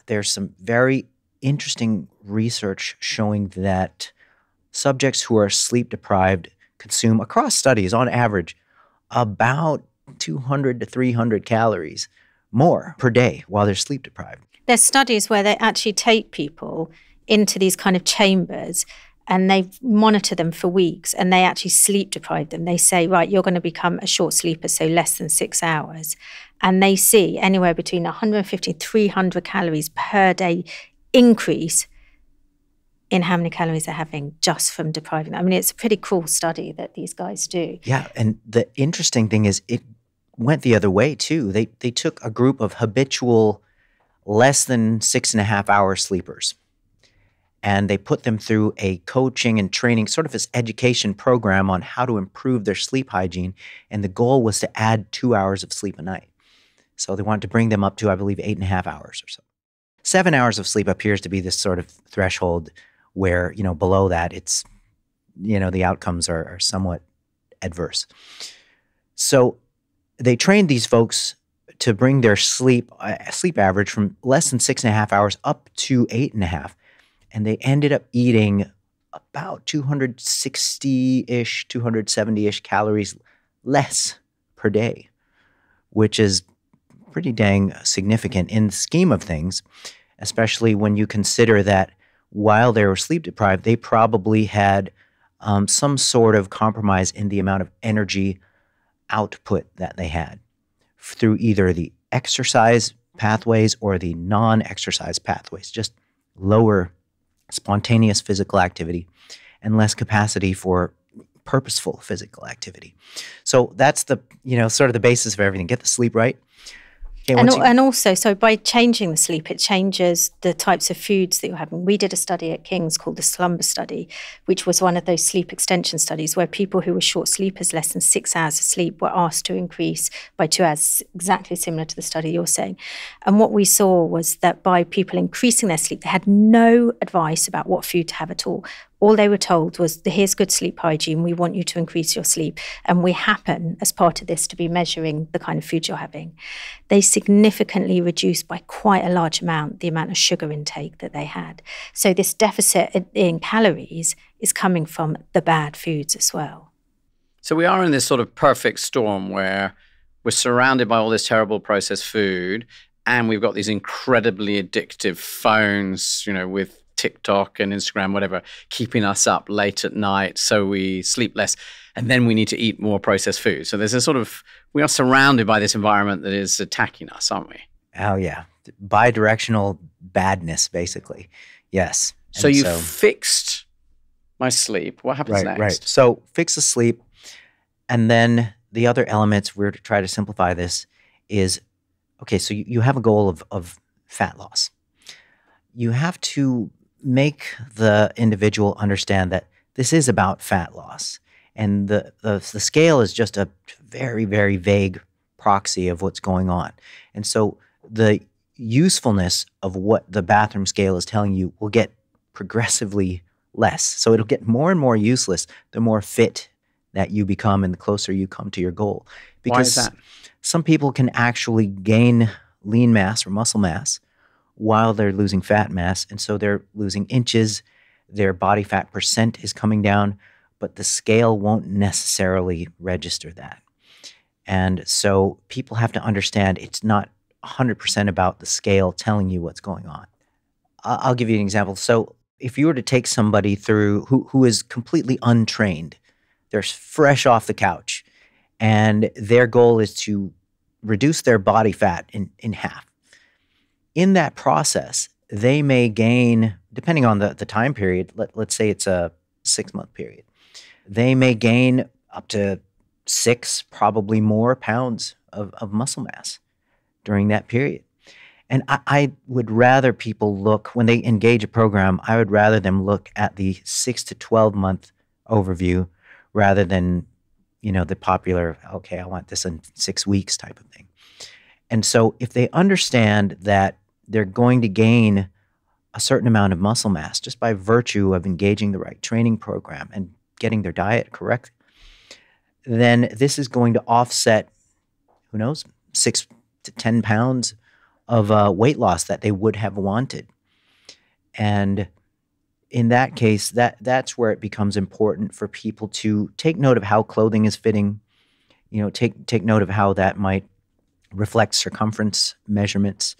There's some very interesting research showing that subjects who are sleep-deprived consume, across studies, on average, about 200 to 300 calories more per day while they're sleep-deprived. There's studies where they actually take people into these kind of chambers and they monitor them for weeks and they actually sleep deprive them. They say, right, you're going to become a short sleeper, so less than 6 hours. And they see anywhere between 150 and 300 calories per day increase in how many calories they're having just from depriving them. I mean, it's a pretty cool study that these guys do. Yeah, and the interesting thing is it went the other way too. They took a group of habitual less than 6.5 hour sleepers, and they put them through a coaching and training, sort of this education program on how to improve their sleep hygiene. And the goal was to add 2 hours of sleep a night. So they wanted to bring them up to, I believe, 8.5 hours or so. 7 hours of sleep appears to be this sort of threshold where, below that, it's, the outcomes are somewhat adverse. So they trained these folks to bring their sleep average from less than 6.5 hours up to 8.5. And they ended up eating about 260-ish, 270-ish calories less per day, which is pretty dang significant in the scheme of things, especially when you consider that while they were sleep deprived, they probably had some sort of compromise in the amount of energy output that they had through either the exercise pathways or the non-exercise pathways, just lower spontaneous physical activity and less capacity for purposeful physical activity. So that's the, sort of the basis of everything. Get the sleep right. Okay, and also, so by changing the sleep, it changes the types of foods that you're having. We did a study at King's called the Slumber Study, which was one of those sleep extension studies where people who were short sleepers, less than 6 hours of sleep, were asked to increase by 2 hours, exactly similar to the study you're saying. And what we saw was that by people increasing their sleep, they had no advice about what food to have at all. All they were told was, here's good sleep hygiene. We want you to increase your sleep. And we happen, as part of this, to be measuring the kind of food you're having. They significantly reduced by quite a large amount the amount of sugar intake that they had. So this deficit in calories is coming from the bad foods as well. So we are in this sort of perfect storm where we're surrounded by all this terrible processed food, and we've got these incredibly addictive phones, with TikTok and Instagram, whatever, keeping us up late at night so we sleep less. And then we need to eat more processed food. So there's a sort of, we are surrounded by this environment that is attacking us, aren't we? Oh, yeah. Bidirectional badness, basically. Yes. So you fixed my sleep. What happens next? Right. So fix the sleep. And then the other elements, we're to try to simplify this, is, okay, so you have a goal of fat loss. You have to make the individual understand that this is about fat loss. And the scale is just a very, very vague proxy of what's going on. And so the usefulness of what the bathroom scale is telling you will get progressively less. So it'll get more and more useless the more fit that you become and the closer you come to your goal. Because why is that? Some people can actually gain lean mass or muscle mass while they're losing fat mass. And so they're losing inches, their body fat percent is coming down, but the scale won't necessarily register that. And so people have to understand it's not 100% about the scale telling you what's going on. I'll give you an example. So if you were to take somebody through who is completely untrained, they're fresh off the couch, and their goal is to reduce their body fat in half. In that process, they may gain, depending on the time period, let's say it's a 6-month period, they may gain up to 6, probably more pounds of muscle mass during that period. And I would rather people look, when they engage a program, I would rather them look at the 6 to 12 month overview rather than, the popular, okay, I want this in 6 weeks type of thing. And so if they understand that they're going to gain a certain amount of muscle mass just by virtue of engaging the right training program and getting their diet correct, then this is going to offset, who knows, 6 to 10 pounds of weight loss that they would have wanted. And in that case, that's where it becomes important for people to take note of how clothing is fitting, take note of how that might reflect circumference measurements.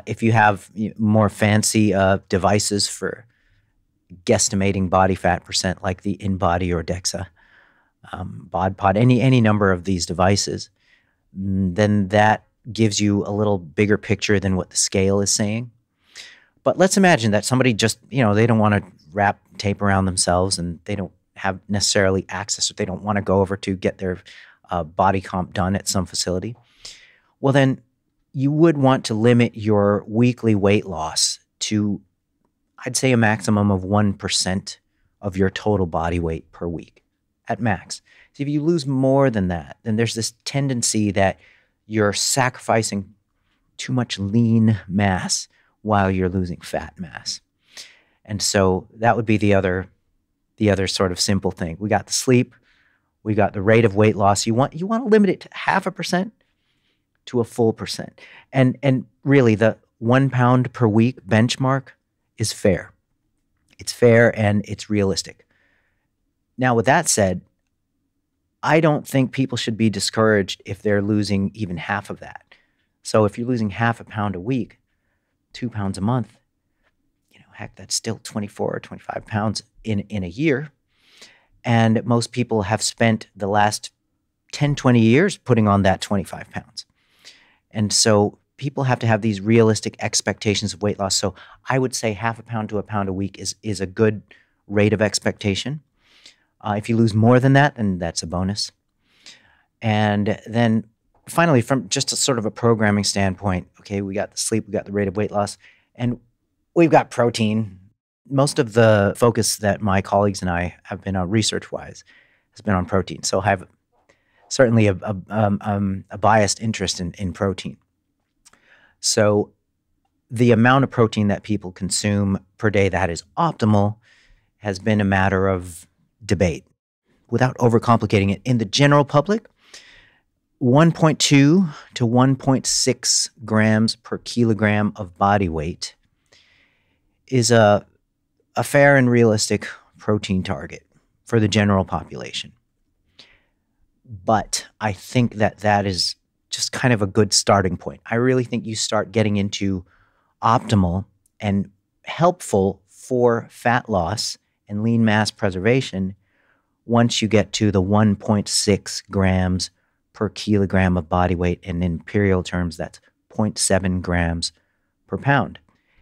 If you have more fancy devices for guesstimating body fat percent, like the InBody or DEXA, BodPod, any number of these devices, then that gives you a little bigger picture than what the scale is saying. But let's imagine that somebody just, they don't want to wrap tape around themselves and they don't have necessarily access, or they don't want to go over to get their body comp done at some facility. Well, then you would want to limit your weekly weight loss to, I'd say, a maximum of 1% of your total body weight per week at max. So if you lose more than that, then there's this tendency that you're sacrificing too much lean mass while you're losing fat mass. And so that would be the other sort of simple thing. We got the sleep, we got the rate of weight loss. You want to limit it to 0.5% to a full percent. And really the 1 pound per week benchmark is fair. It's fair and it's realistic. Now, with that said, I don't think people should be discouraged if they're losing even half of that. So if you're losing 0.5 pound a week, 2 pounds a month, heck, that's still 24 or 25 pounds in a year. And most people have spent the last 10, 20 years putting on that 25 pounds. And so people have to have these realistic expectations of weight loss. So I would say 0.5 pound to 1 pound a week is a good rate of expectation. If you lose more than that, then that's a bonus. And then finally, from just a sort of a programming standpoint, okay, we got the sleep, we got the rate of weight loss, and we've got protein. Most of the focus that my colleagues and I have been on research-wise has been on protein. So I have certainly a biased interest in protein. So the amount of protein that people consume per day that is optimal has been a matter of debate. Without overcomplicating it, in the general public, 1.2 to 1.6 grams per kilogram of body weight is a fair and realistic protein target for the general population. But I think that is just kind of a good starting point. I really think you start getting into optimal and helpful for fat loss and lean mass preservation once you get to the 1.6 grams per kilogram of body weight, and in imperial terms, that's 0.7 grams per pound.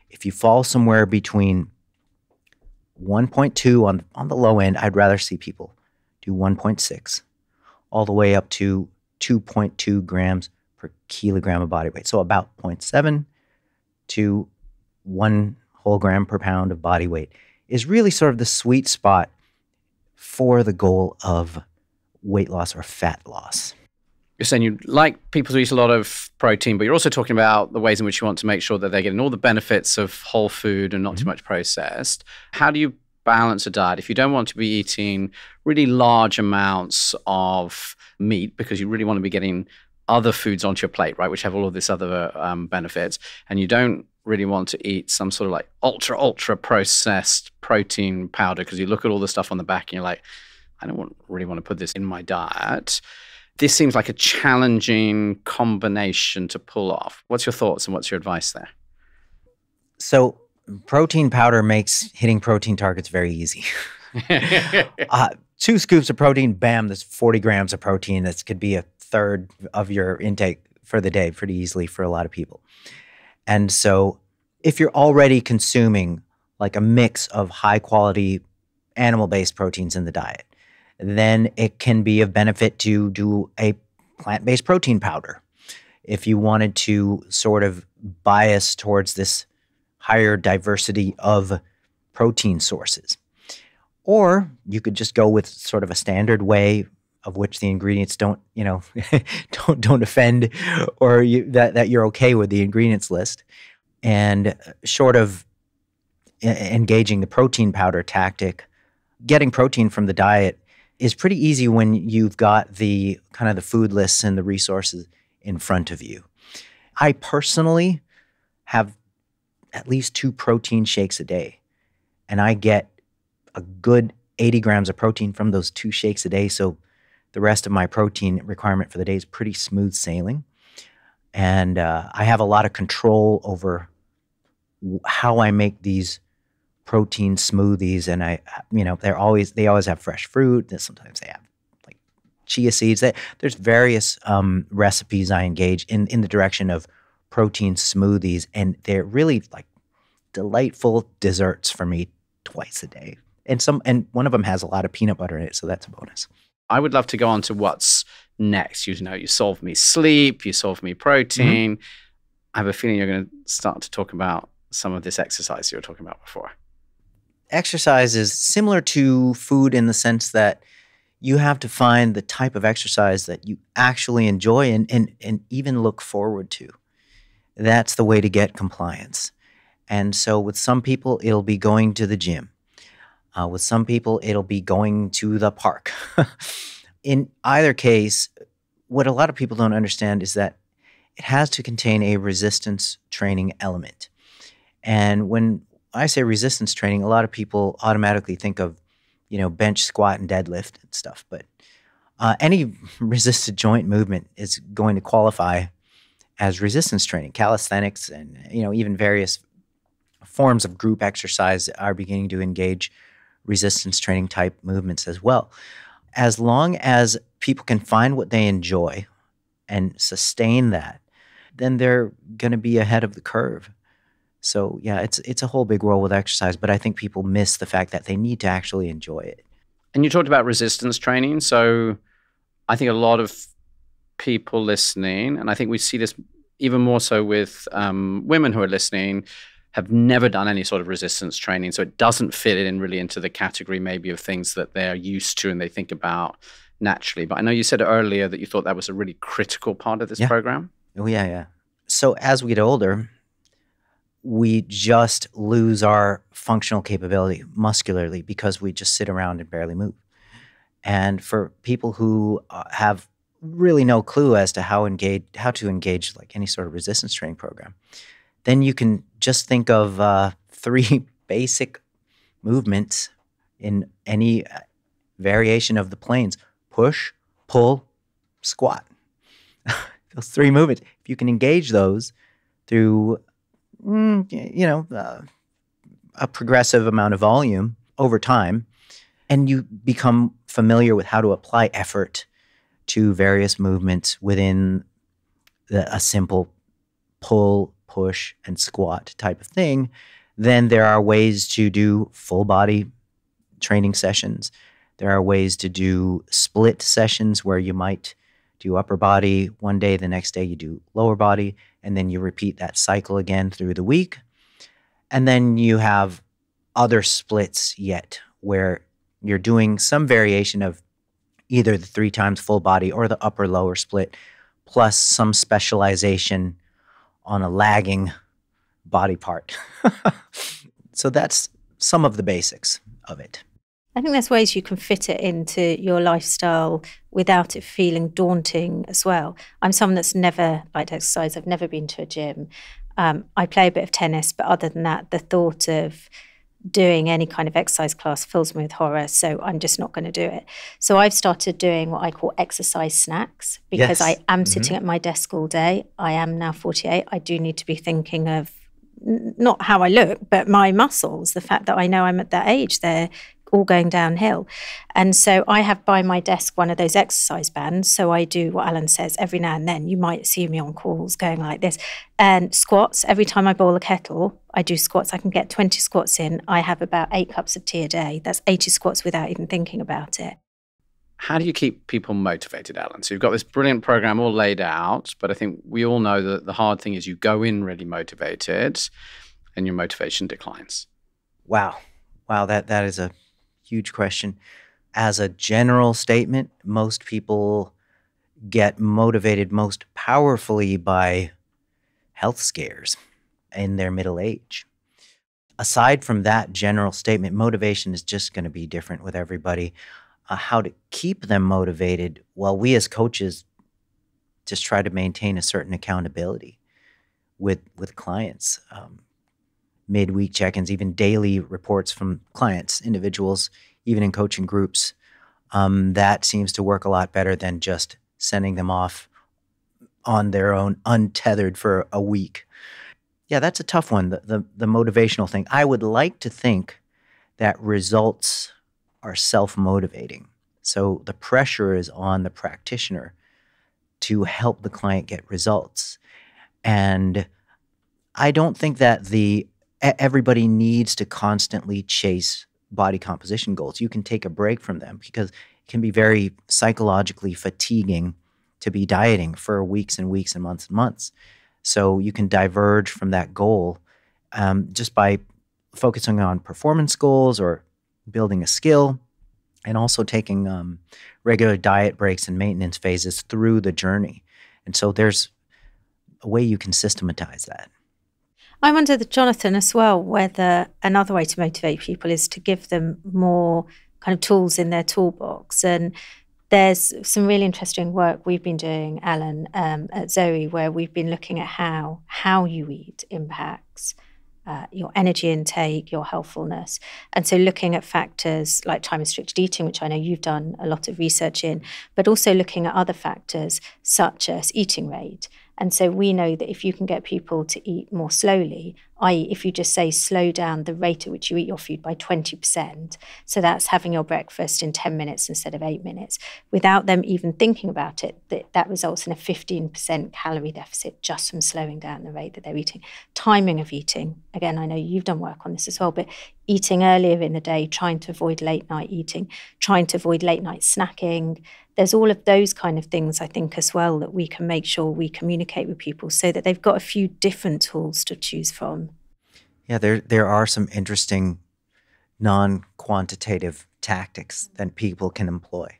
If you fall somewhere between 1.2 on the low end, I'd rather see people do 1.6 all the way up to 2.2 grams per kilogram of body weight. So about 0.7 to 1 whole gram per pound of body weight is really sort of the sweet spot for the goal of weight loss or fat loss. You're saying you'd like people to eat a lot of protein, but you're also talking about the ways in which you want to make sure that they're getting all the benefits of whole food and not too much processed. How do you balance a diet if you don't want to be eating really large amounts of meat because you really want to be getting other foods onto your plate, right, which have all of this other benefits, and you don't really want to eat some sort of like ultra processed protein powder because you look at all the stuff on the back and you're like, I don't really want to put this in my diet. This seems like a challenging combination to pull off. What's your thoughts and what's your advice there? So protein powder makes hitting protein targets very easy. 2 scoops of protein, bam, that's 40 grams of protein. That could be a third of your intake for the day pretty easily for a lot of people. And so if you're already consuming like a mix of high quality animal-based proteins in the diet, then it can be of benefit to do a plant-based protein powder. If you wanted to sort of bias towards this higher diversity of protein sources. Or you could just go with sort of a standard way of which the ingredients don't offend, or that you're okay with the ingredients list. And short of engaging the protein powder tactic, getting protein from the diet is pretty easy when you've got the kind of the food lists and the resources in front of you. I personally have at least 2 protein shakes a day, and I get a good 80 grams of protein from those 2 shakes a day. So the rest of my protein requirement for the day is pretty smooth sailing. And I have a lot of control over how I make these protein smoothies. And they always have fresh fruit. And sometimes they have like chia seeds. There's various recipes I engage in the direction of protein smoothies. And they're really like delightful desserts for me twice a day. And one of them has a lot of peanut butter in it, so that's a bonus. I would love to go on to what's next. You solved me sleep, you solved me protein. I have a feeling you're going to start to talk about some of this exercise you were talking about before. Exercise is similar to food in the sense that you have to find the type of exercise that you actually enjoy and even look forward to. That's the way to get compliance. And so with some people, it'll be going to the gym. With some people, it'll be going to the park. In either case, what a lot of people don't understand is that it has to contain a resistance training element. And when I say resistance training, a lot of people automatically think of, bench, squat, and deadlift and stuff. But any resisted joint movement is going to qualify as resistance training. Calisthenics and, even various forms of group exercise are beginning to engage resistance training type movements as well. As long as people can find what they enjoy and sustain that, then they're going to be ahead of the curve. So yeah, it's a whole big world with exercise, but I think people miss the fact that they need to actually enjoy it. And you talked about resistance training. So I think a lot of people listening, and I think we see this even more so with women who are listening, have never done any sort of resistance training. So it doesn't fit in really into the category maybe of things that they're used to and they think about naturally. But I know you said earlier that you thought that was a really critical part of this program. Oh, yeah. So as we get older, we just lose our functional capability muscularly because we just sit around and barely move. And for people who have really no clue as to how to engage like any sort of resistance training program, then you can just think of 3 basic movements in any variation of the planes: push, pull, squat. Those 3 movements. If you can engage those through, a progressive amount of volume over time, and you become familiar with how to apply effort to various movements within a simple pull, push, and squat type of thing, then there are ways to do full body training sessions. There are ways to do split sessions where you might do upper body one day, the next day you do lower body, and then you repeat that cycle again through the week. And then you have other splits yet where you're doing some variation of either the 3 times full body or the upper lower split, plus some specialization on a lagging body part. So that's some of the basics of it. I think there's ways you can fit it into your lifestyle without it feeling daunting as well. I'm someone that's never liked exercise. I've never been to a gym. I play a bit of tennis, but other than that, the thought of doing any kind of exercise class fills me with horror, so I'm just not going to do it. So I've started doing what I call exercise snacks because I am sitting at my desk all day. I am now 48. I do need to be thinking of not how I look, but my muscles, the fact that I know I'm at that age, they're all going downhill. And so I have by my desk one of those exercise bands. So I do what Alan says every now and then. You might see me on calls going like this. And squats, every time I boil a kettle, I do squats. I can get 20 squats in. I have about 8 cups of tea a day. That's 80 squats without even thinking about it. How do you keep people motivated, Alan? So you've got this brilliant program all laid out, but I think we all know that the hard thing is you go in really motivated and your motivation declines. Wow, that is a huge question. As a general statement, most people get motivated most powerfully by health scares in their middle age. Aside from that general statement, motivation is just going to be different with everybody. How to keep them motivated? Well, we as coaches just try to maintain a certain accountability with clients. Midweek check-ins, even daily reports from clients, individuals, even in coaching groups. That seems to work a lot better than just sending them off on their own, untethered for a week. Yeah, that's a tough one, the motivational thing. I would like to think that results are self-motivating. So the pressure is on the practitioner to help the client get results. And I don't think that everybody needs to constantly chase body composition goals. You can take a break from them because it can be very psychologically fatiguing to be dieting for weeks and weeks and months. So you can diverge from that goal just by focusing on performance goals or building a skill, and also taking regular diet breaks and maintenance phases through the journey. And so there's a way you can systematize that. I wonder, Jonathan, as well, whether another way to motivate people is to give them more kind of tools in their toolbox. And there's some really interesting work we've been doing, Alan, at Zoe, where we've been looking at how you eat impacts your energy intake, your healthfulness. And so looking at factors like time-restricted eating, which I know you've done a lot of research in, but also looking at other factors such as eating rate. And so we know that if you can get people to eat more slowly, i.e. if you just say slow down the rate at which you eat your food by 20%, so that's having your breakfast in 10 minutes instead of 8 minutes, without them even thinking about it, that results in a 15% calorie deficit just from slowing down the rate that they're eating. Timing of eating, again, I know you've done work on this as well, but eating earlier in the day, trying to avoid late night eating, trying to avoid late night snacking. There's all of those kind of things, I think, as well, that we can make sure we communicate with people so that they've got a few different tools to choose from. Yeah, there are some interesting non-quantitative tactics that people can employ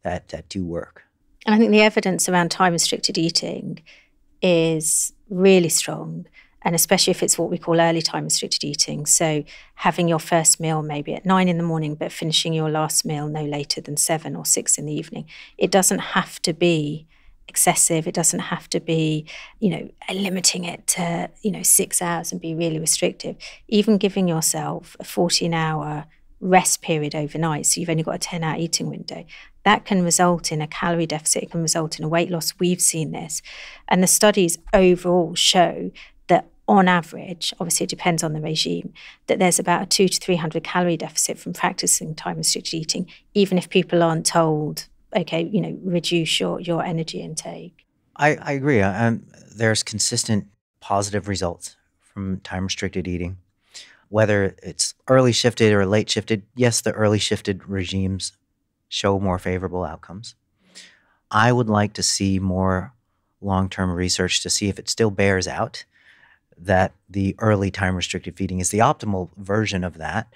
that do work. And I think the evidence around time-restricted eating is really strong, and especially if it's what we call early time-restricted eating. So having your first meal maybe at 9 a.m, but finishing your last meal no later than 7 or 6 in the evening. It doesn't have to be excessive. It doesn't have to be, limiting it to, 6 hours and be really restrictive. Even giving yourself a 14-hour rest period overnight, so you've only got a 10-hour eating window, that can result in a calorie deficit. It can result in a weight loss. We've seen this. And the studies overall show that on average, obviously it depends on the regime, that there's about a 200 to 300 calorie deficit from practicing time-restricted eating, even if people aren't told, okay, reduce your energy intake. I agree. There's consistent positive results from time-restricted eating. Whether it's early shifted or late shifted, yes, the early shifted regimes show more favorable outcomes. I would like to see more long-term research to see if it still bears out that the early time-restricted feeding is the optimal version of that.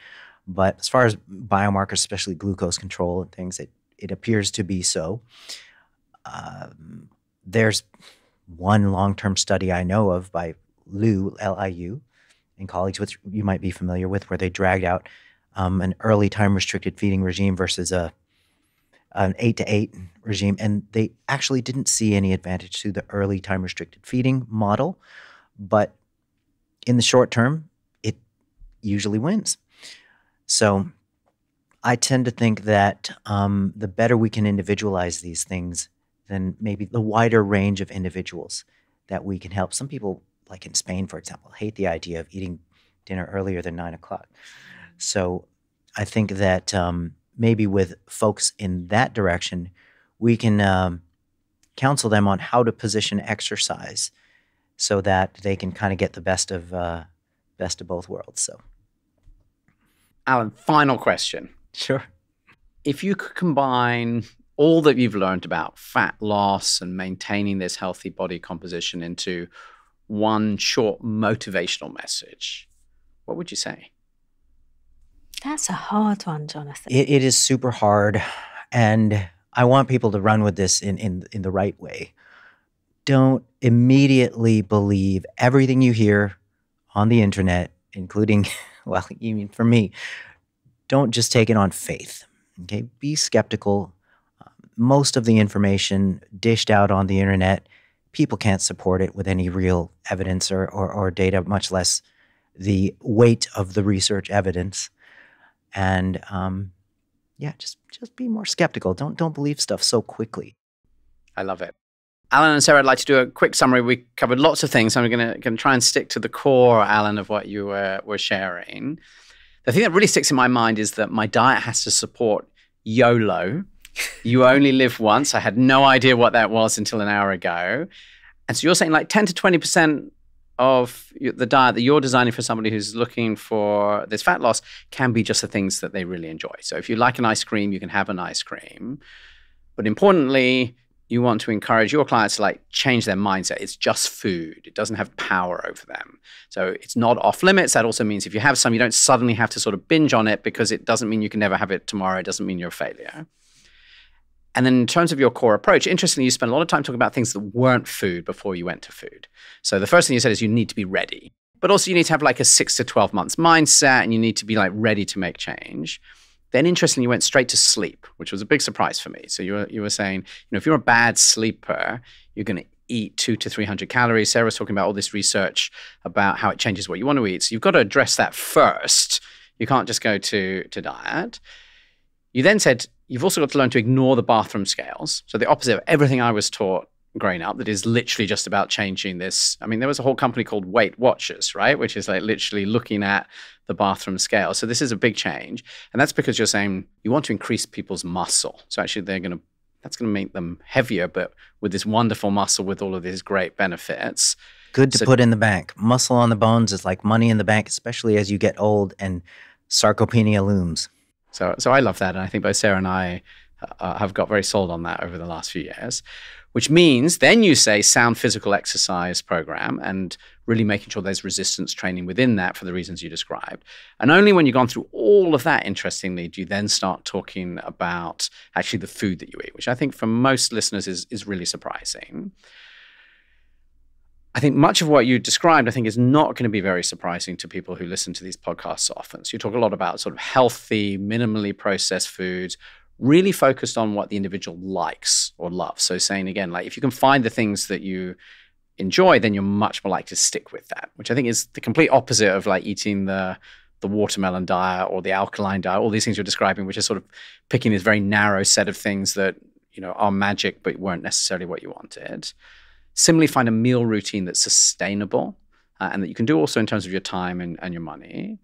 But as far as biomarkers, especially glucose control and things, it appears to be so. There's one long-term study I know of by Liu, L-I-U, and colleagues, which you might be familiar with, where they dragged out an early time-restricted feeding regime versus an 8-to-8 regime, and they actually didn't see any advantage to the early time-restricted feeding model, but in the short term, it usually wins. So I tend to think that the better we can individualize these things, then maybe the wider range of individuals that we can help. Some people, like in Spain, for example, hate the idea of eating dinner earlier than 9 o'clock. So I think that maybe with folks in that direction, we can counsel them on how to position exercise so that they can kind of get the best of both worlds. So, Alan, final question. Sure. if you could combine all that you've learned about fat loss and maintaining this healthy body composition into one short motivational message, what would you say? That's a hard one, Jonathan. It is super hard, and I want people to run with this in the right way. Don't immediately believe everything you hear on the internet, including, well, even for me, don't just take it on faith. Okay, be skeptical. Most of the information dished out on the internet, people can't support it with any real evidence or data, much less the weight of the research evidence. And just be more skeptical. Don't believe stuff so quickly. I love it. Alan and Sarah, I'd like to do a quick summary. We covered lots of things. I'm going to try and stick to the core, Alan, of what you were sharing. The thing that really sticks in my mind is that my diet has to support YOLO. You only live once. I had no idea what that was until an hour ago. And so you're saying like 10 to 20% of the diet that you're designing for somebody who's looking for this fat loss can be just the things that they really enjoy. So if you like an ice cream, you can have an ice cream. But importantly, you want to encourage your clients to like change their mindset. It's just food. It doesn't have power over them. So it's not off limits. That also means if you have some, you don't suddenly have to sort of binge on it, because it doesn't mean you can never have it tomorrow. It doesn't mean you're a failure. And then in terms of your core approach, interestingly, you spent a lot of time talking about things that weren't food before you went to food. So the first thing you said is you need to be ready, but also you need to have like a 6 to 12 months mindset, and you need to be like ready to make change. Then interestingly, you went straight to sleep, which was a big surprise for me. So you were saying, if you're a bad sleeper, you're going to eat 200 to 300 calories. Sarah was talking about all this research about how it changes what you want to eat. So you've got to address that first. You can't just go to diet. You then said, you've also got to learn to ignore the bathroom scales. So the opposite of everything I was taught growing up, that is literally just about changing this. I mean, there was a whole company called Weight Watchers, right? Which is like literally looking at the bathroom scale. So this is a big change. And that's because you're saying you want to increase people's muscle. So actually that's going to make them heavier, but with this wonderful muscle with all of these great benefits. Good to put in the bank. Muscle on the bones is like money in the bank, especially as you get old and sarcopenia looms. So I love that. And I think both Sarah and I have got very sold on that over the last few years, which means then you say sound physical exercise program and really making sure there's resistance training within that for the reasons you described. And only when you've gone through all of that, interestingly, do you then start talking about actually the food that you eat, which I think for most listeners is really surprising. I think much of what you described, I think, is not going to be very surprising to people who listen to these podcasts often. So you talk a lot about sort of healthy, minimally processed foods, really focused on what the individual likes or loves. So saying, again, like if you can find the things that you enjoy, then you're much more likely to stick with that, which I think is the complete opposite of like eating the watermelon diet or the alkaline diet, all these things you're describing, which is sort of picking this very narrow set of things that, are magic, but weren't necessarily what you wanted. Similarly, find a meal routine that's sustainable and that you can do also in terms of your time and your money.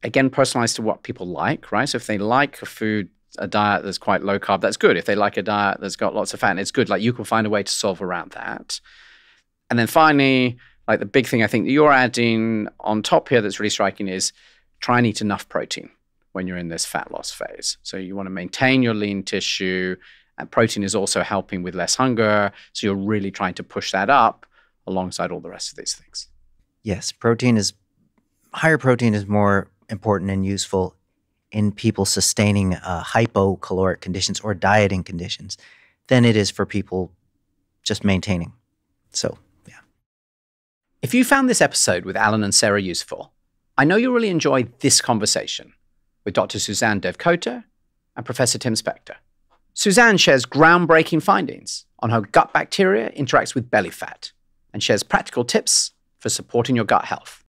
Again, personalized to what people like, right? So if they like a diet that's quite low carb, that's good. If they like a diet that's got lots of fat, it's good. Like you can find a way to solve around that. And then finally, like the big thing I think that you're adding on top here that's really striking is try and eat enough protein when you're in this fat loss phase. So you want to maintain your lean tissue. And protein is also helping with less hunger. So you're really trying to push that up alongside all the rest of these things. Yes, higher protein is more important and useful in people sustaining hypocaloric conditions or dieting conditions than it is for people just maintaining. So, yeah. If you found this episode with Alan and Sarah useful, I know you'll really enjoy this conversation with Dr. Suzanne Devkota and Professor Tim Spector. Suzanne shares groundbreaking findings on how gut bacteria interacts with belly fat and shares practical tips for supporting your gut health.